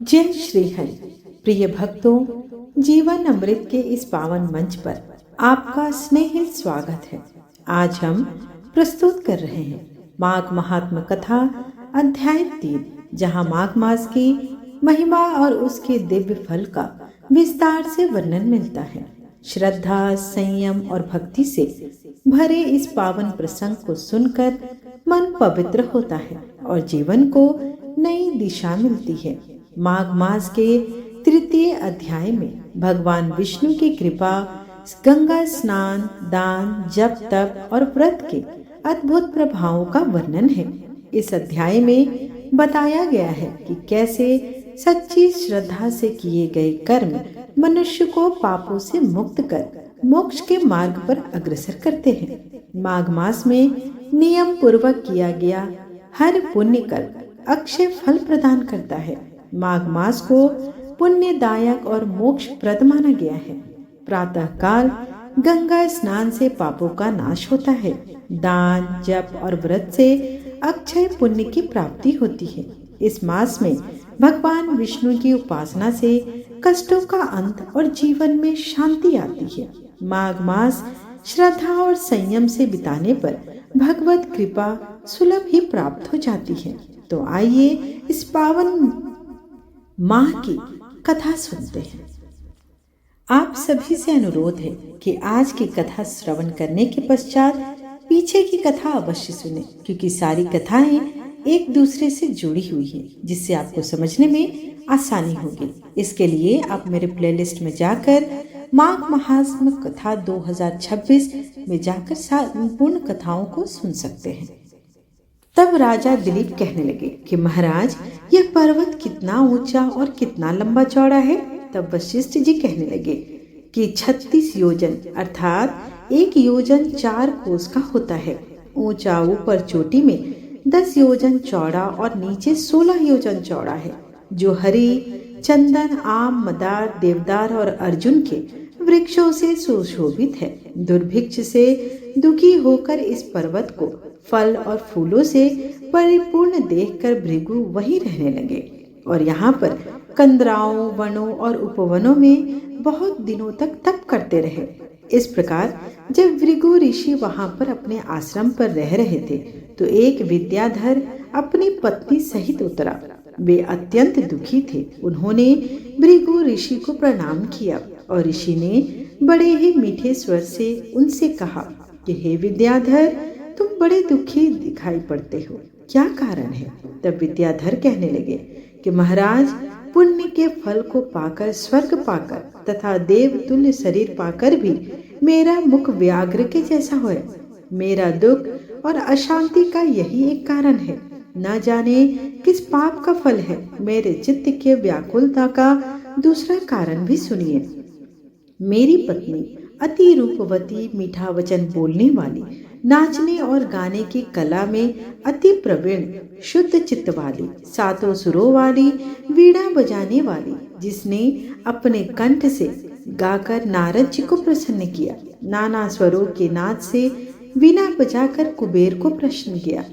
जय श्री हरि। प्रिय भक्तों, जीवन अमृत के इस पावन मंच पर आपका स्नेहिल स्वागत है। आज हम प्रस्तुत कर रहे हैं माघ महात्म कथा अध्याय 3, जहां माघ मास की महिमा और उसके दिव्य फल का विस्तार से वर्णन मिलता है। श्रद्धा, संयम और भक्ति से भरे इस पावन प्रसंग को सुनकर मन पवित्र होता है और जीवन को नई दिशा मिलती है। माघ मास के तृतीय अध्याय में भगवान विष्णु की कृपा, गंगा स्नान, दान, जप, तप और व्रत के अद्भुत प्रभावों का वर्णन है। इस अध्याय में बताया गया है कि कैसे सच्ची श्रद्धा से किए गए कर्म मनुष्य को पापों से मुक्त कर मोक्ष के मार्ग पर अग्रसर करते हैं। माघ मास में नियम पूर्वक किया गया हर पुण्य कर्म अक्षय फल प्रदान करता है। माघ मास को पुण्यदायक और मोक्षप्रद माना गया है। प्रातः काल गंगा स्नान से पापों का नाश होता है। दान, जप और व्रत से अक्षय पुण्य की प्राप्ति होती है। इस मास में भगवान विष्णु की उपासना से कष्टों का अंत और जीवन में शांति आती है। माघ मास श्रद्धा और संयम से बिताने पर भगवत कृपा सुलभ ही प्राप्त हो जाती है। तो आइए इस पावन माह की कथा सुनते हैं। आप सभी से अनुरोध है कि आज की कथा श्रवण करने के पश्चात पीछे की कथा अवश्य सुने, क्योंकि सारी कथाएं एक दूसरे से जुड़ी हुई हैं, जिससे आपको समझने में आसानी होगी। इसके लिए आप मेरे प्लेलिस्ट में जाकर माघ महात्म कथा 2026 में जाकर संपूर्ण कथाओं को सुन सकते हैं। तब राजा दिलीप कहने लगे कि महाराज, यह पर्वत कितना ऊंचा और कितना लंबा चौड़ा है। तब वशिष्ठ जी कहने लगे कि 36 योजन अर्थात 1 योजन 4 कोस का होता है। ऊंचा ऊपर चोटी में 10 योजन चौड़ा और नीचे 16 योजन चौड़ा है, जो हरी, चंदन, आम, मदार, देवदार और अर्जुन के वृक्षों से सुशोभित है। दुर्भिक्ष से दुखी होकर इस पर्वत को फल और फूलों से परिपूर्ण देखकर भृगु वहीं रहने लगे और यहाँ पर कंदराओं, वनों और उपवनों में बहुत दिनों तक तप करते रहे। इस प्रकार जब भृगु ऋषि वहां पर अपने आश्रम पर रह रहे थे, तो एक विद्याधर अपनी पत्नी सहित उतरा। वे अत्यंत दुखी थे। उन्होंने भृगु ऋषि को प्रणाम किया और ऋषि ने बड़े ही मीठे स्वर से उनसे कहा कि हे विद्याधर, तुम बड़े दुखी दिखाई पड़ते हो, क्या कारण है? तब विद्याधर कहने लगे कि महाराज, पुण्य के फल को पाकर, स्वर्ग पाकर तथा देव तुल्य शरीर पाकर भी मेरा मुख व्याघ्र के जैसा है। मेरा दुख और अशांति का यही एक कारण है। न जाने किस पाप का फल है। मेरे चित्त के व्याकुलता का दूसरा कारण भी सुनिए। मेरी पत्नी अति रूपवती, मीठा वचन बोलने वाली, नाचने और गाने की कला में अति प्रवीण, शुद्ध चित्त वाली, 7 सुरों वाली, वीणा बजाने वाली, जिसने अपने कंठ से गाकर नारद जी को प्रसन्न किया, नाना स्वरों के नाच से वीणा बजाकर कुबेर को प्रसन्न किया,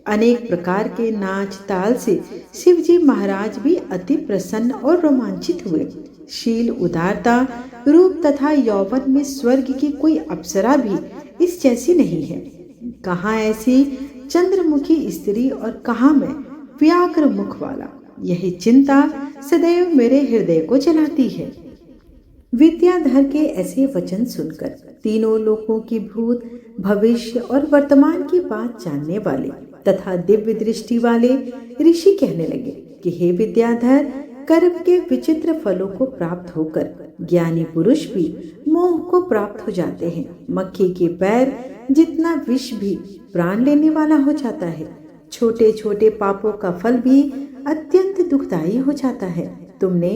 अनेक प्रकार के नाच ताल से शिव जी महाराज भी अति प्रसन्न और रोमांचित हुए। शील, उदारता, रूप तथा यौवन में स्वर्ग की कोई अप्सरा भी इस जैसी नहीं है। कहाँ ऐसी चंद्रमुखी स्त्री और कहाँ मैं व्याघ्र मुख वाला। यही चिंता सदैव मेरे हृदय को जलाती है। विद्याधर के ऐसे वचन सुनकर तीनों लोकों की भूत, भविष्य और वर्तमान की बात जानने वाले तथा दिव्य दृष्टि वाले ऋषि कहने लगे कि हे विद्याधर, कर्म के विचित्र फलों को प्राप्त होकर ज्ञानी पुरुष भी मोह को प्राप्त हो जाते हैं। मक्खी के पैर जितना विष भी प्राण लेने वाला हो जाता है। छोटे छोटे पापों का फल भी अत्यंत दुखदायी हो जाता है। तुमने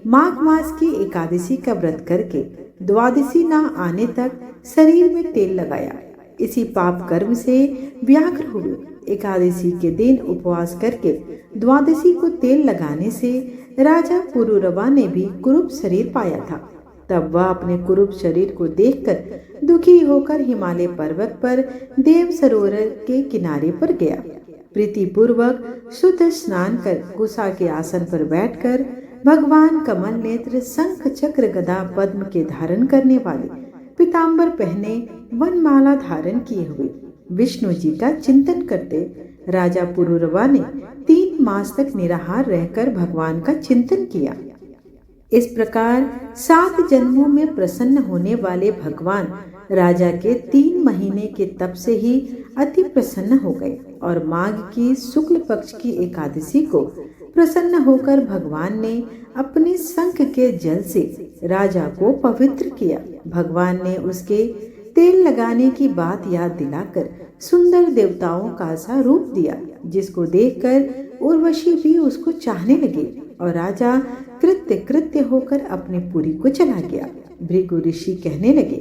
माघ मास की एकादशी का व्रत करके द्वादशी न आने तक शरीर में तेल लगाया। इसी पाप कर्म से व्याघ्र हुए। एकादशी के दिन उपवास करके द्वादशी को तेल लगाने से राजा पुरुरवा ने भी कुरूप शरीर पाया था। तब वह अपने कुरूप शरीर को देखकर दुखी होकर हिमालय पर्वत पर देव सरोवर के किनारे पर गया। प्रीति पूर्वक शुद्ध स्नान कर कुसा के आसन पर बैठकर भगवान कमल नेत्र शंख चक्र गदा पद्म के धारण करने वाले पीताम्बर पहने वनमाला धारण किए हुए विष्णु जी का चिंतन करते राजा पुरूरवा ने 3 मास तक निराहार रहकर भगवान का चिंतन किया। इस प्रकार 7 जन्मों में प्रसन्न होने वाले भगवान राजा के 3 महीने के तप से ही अति प्रसन्न हो गए और माघ की शुक्ल पक्ष की एकादशी को प्रसन्न होकर भगवान ने अपने शंख के जल से राजा को पवित्र किया। भगवान ने उसके तेल लगाने की बात याद दिलाकर सुंदर देवताओं का सा रूप दिया, जिसको देखकर उर्वशी भी उसको चाहने लगी और राजा कृत्य होकर अपने पुरी को चला गया। भृगु ऋषि कहने लगे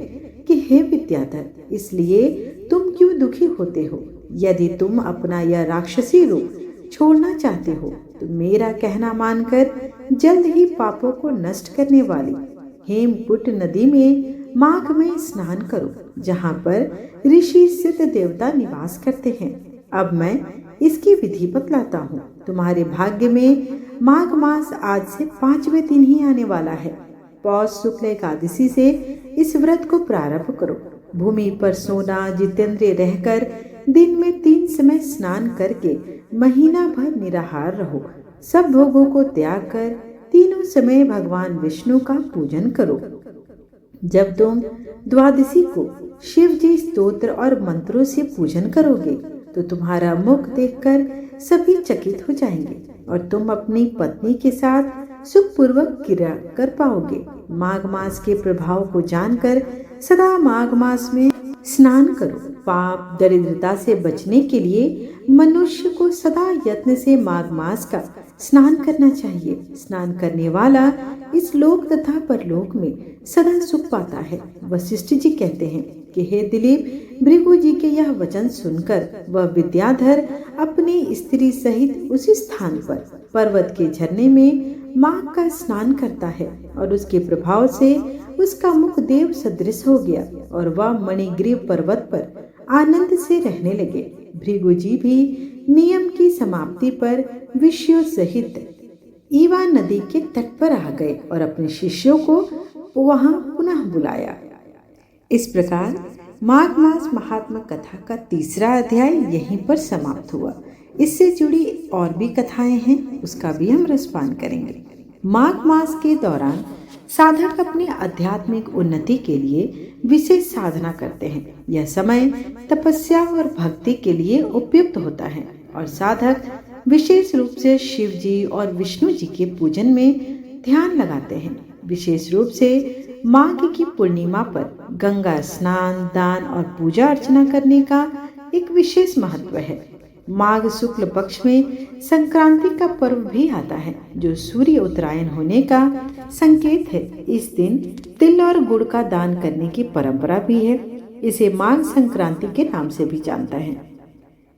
कि हे विद्याधर, इसलिए तुम क्यों दुखी होते हो? यदि तुम अपना यह राक्षसी रूप छोड़ना चाहते हो तो मेरा कहना मानकर जल्द ही पापों को नष्ट करने वाली हेमकुट नदी में माघ में स्नान करो, जहाँ पर ऋषि सिद्ध देवता निवास करते हैं। अब मैं इसकी विधि बतलाता हूँ। तुम्हारे भाग्य में माघ मास आज से 5वें दिन ही आने वाला है। पौष शुक्ल एकादशी से इस व्रत को प्रारंभ करो। भूमि पर सोना जितेंद्रिय रहकर दिन में 3 समय स्नान करके महीना भर निराहार रहो। सब भोगों को त्याग कर तीनों समय भगवान विष्णु का पूजन करो। जब तुम द्वादशी को शिव जी स्तोत्र और मंत्रों से पूजन करोगे तो तुम्हारा मुख देखकर सभी चकित हो जाएंगे और तुम अपनी पत्नी के साथ सुखपूर्वक क्रिया कर पाओगे। माघ मास के प्रभाव को जानकर सदा माघ मास में स्नान करो। पाप दरिद्रता से बचने के लिए मनुष्य को सदा यत्न से माघ मास का स्नान करना चाहिए। स्नान करने वाला इस लोक तथा परलोक में सदा सुख पाता है। वशिष्ठ जी कहते हैं कि हे दिलीप, भृगु जी के यह वचन सुनकर वह विद्याधर अपनी स्त्री सहित उसी स्थान पर पर्वत के झरने में माघ का स्नान करता है और उसके प्रभाव से उसका मुख देव सदृश हो गया और वह मणिग्रीव पर्वत पर आनंद से रहने लगे। भृगु जी भी नियम की समाप्ति पर विषयों सहित ईवा नदी के तट पर आ गए और अपने शिष्यों को वहां पुनः बुलाया। इस प्रकार माघ मास महात्मा कथा का 3रा अध्याय यहीं पर समाप्त हुआ। इससे जुड़ी और भी कथाएं हैं, उसका भी हम रसपान करेंगे। माघ मास के दौरान साधक अपनी आध्यात्मिक उन्नति के लिए विशेष साधना करते हैं। यह समय तपस्या और भक्ति के लिए उपयुक्त होता है और साधक विशेष रूप से शिव जी और विष्णु जी के पूजन में ध्यान लगाते हैं। विशेष रूप से माघ की पूर्णिमा पर गंगा स्नान, दान और पूजा अर्चना करने का एक विशेष महत्व है। माघ शुक्ल पक्ष में संक्रांति का पर्व भी आता है, जो सूर्य उत्तरायण होने का संकेत है। इस दिन तिल और गुड़ का दान करने की परंपरा भी है। इसे माघ संक्रांति के नाम से भी जानता है।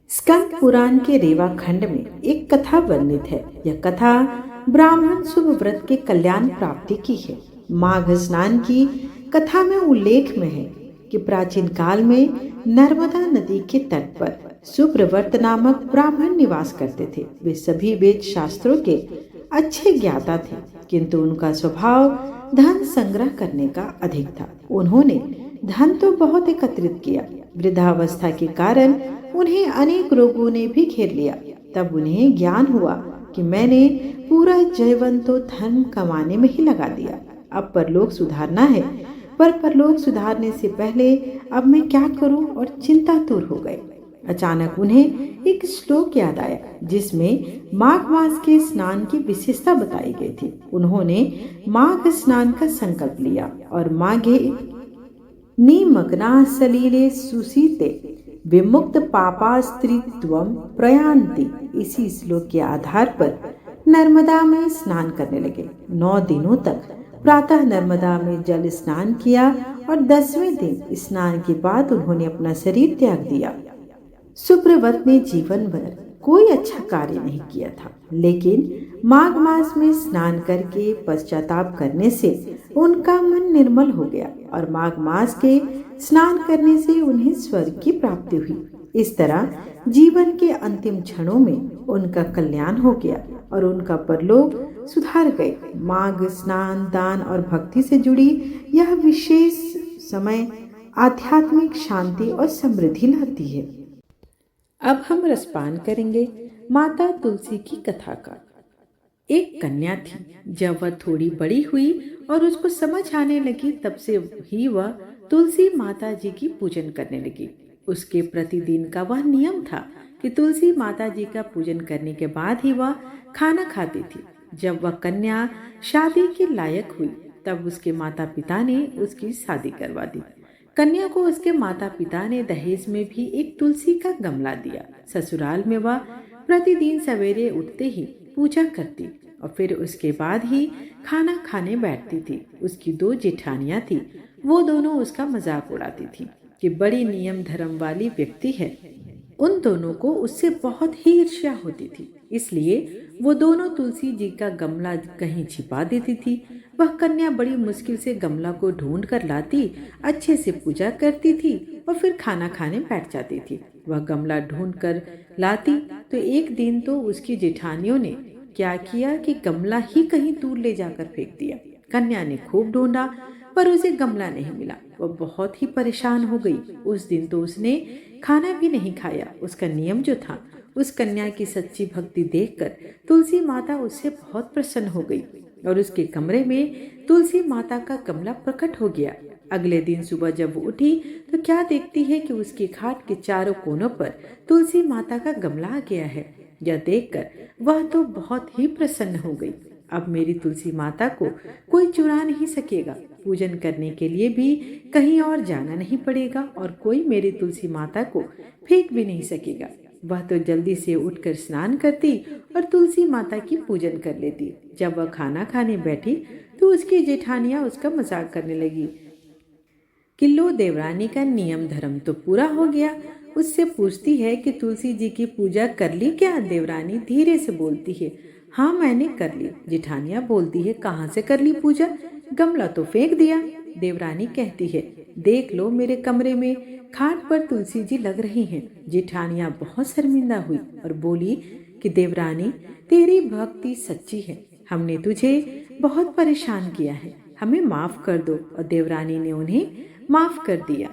स्कंद पुराण के रेवा खंड में एक कथा वर्णित है। यह कथा ब्राह्मण शुभ व्रत के कल्याण प्राप्ति की है। माघ स्नान की कथा में उल्लेख में है कि प्राचीन काल में नर्मदा नदी के तट पर सुब्रवर्त नामक ब्राह्मण निवास करते थे। वे सभी वेद शास्त्रों के अच्छे ज्ञाता थे, किंतु उनका स्वभाव धन संग्रह करने का अधिक था। उन्होंने धन तो बहुत एकत्रित किया, वृद्धावस्था के कारण उन्हें अनेक रोगों ने भी घेर लिया। तब उन्हें ज्ञान हुआ कि मैंने पूरा जीवन तो धन कमाने में ही लगा दिया। अब परलोक सुधारना है, पर परलोक सुधारने से पहले अब मैं क्या करूं, और चिंतातुर हो गए। अचानक उन्हें एक श्लोक याद आया जिसमें माघ मास के स्नान की विशेषता बताई गई थी। उन्होंने माघ स्नान का संकल्प लिया और माघे निमग्ना सलीले सुशीते विमुक्त पापास्त्रित्वम प्रयान्ति। इसी श्लोक के आधार पर नर्मदा में स्नान करने लगे। 9 दिनों तक प्रातः नर्मदा में जल स्नान किया और 10वें दिन स्नान के बाद उन्होंने अपना शरीर त्याग दिया। सुब्रवत ने जीवन भर कोई अच्छा कार्य नहीं किया था, लेकिन माघ मास में स्नान करके पश्चाताप करने से उनका मन निर्मल हो गया और माघ मास के स्नान करने से उन्हें स्वर्ग की प्राप्ति हुई। इस तरह जीवन के अंतिम क्षणों में उनका कल्याण हो गया और उनका परलोक सुधार गए। माघ स्नान, दान और भक्ति से जुड़ी यह विशेष समय आध्यात्मिक शांति और समृद्धि लाती है। अब हम रसपान करेंगे माता तुलसी की कथा का। एक कन्या थी। जब वह थोड़ी बड़ी हुई और उसको समझ आने लगी, तब से ही वह तुलसी माता जी की पूजन करने लगी। उसके प्रतिदिन का वह नियम था कि तुलसी माता जी का पूजन करने के बाद ही वह खाना खाती थी। जब वह कन्या शादी के लायक हुई, तब उसके माता पिता ने उसकी शादी करवा दी। कन्या को उसके माता पिता ने दहेज में भी एक तुलसी का गमला दिया। ससुराल में वह प्रतिदिन सवेरे उठते ही पूजा करती और फिर उसके बाद ही खाना खाने बैठती थी। उसकी 2 जेठानियां थी। वो दोनों उसका मजाक उड़ाती थी कि बड़ी नियम धर्म वाली व्यक्ति है। उन दोनों को उससे बहुत ही ईर्ष्या होती थी, इसलिए वो दोनों तुलसी जी का गमला कहीं छिपा देती थी। वह कन्या बड़ी मुश्किल से गमला को ढूंढ कर लाती, अच्छे से पूजा करती थी और फिर खाना खाने बैठ जाती थी। वह गमला ढूंढ कर लाती तो एक दिन तो उसकी जेठानियों ने क्या किया कि गमला ही कहीं दूर ले जाकर फेंक दिया। कन्या ने खूब ढूंढा पर उसे गमला नहीं मिला। वह बहुत ही परेशान हो गई। उस दिन तो उसने खाना भी नहीं खाया। उसका नियम जो था, उस कन्या की सच्ची भक्ति देखकर तुलसी माता उससे बहुत प्रसन्न हो गई और उसके कमरे में तुलसी माता का गमला प्रकट हो गया। अगले दिन सुबह जब वो उठी तो क्या देखती है कि उसकी खाट के चारों कोनों पर तुलसी माता का गमला आ गया है। यह देखकर वह तो बहुत ही प्रसन्न हो गई। अब मेरी तुलसी माता को कोई चुरा नहीं सकेगा। पूजन करने के लिए भी कहीं और जाना नहीं पड़ेगा और कोई मेरी तुलसी माता को फेंक भी नहीं सकेगा। वह तो जल्दी से उठकर स्नान करती और तुलसी माता की पूजन कर लेती। जब वह खाना खाने बैठी तो उसकी जेठानियां उसका मजाक करने लगी कि लो, देवरानी का नियम धर्म तो पूरा हो गया। उससे पूछती है कि तुलसी जी की पूजा कर ली क्या? देवरानी धीरे से बोलती है, हाँ मैंने कर ली। जेठानियां बोलती है, कहाँ से कर ली पूजा? गमला तो फेंक दिया। देवरानी कहती है, देख लो मेरे कमरे में खाट पर तुलसी जी लग रही हैं। जेठानियां बहुत शर्मिंदा हुई और बोली कि देवरानी, तेरी भक्ति सच्ची है, हमने तुझे बहुत परेशान किया है, हमें माफ कर दो। और देवरानी ने उन्हें माफ कर दिया।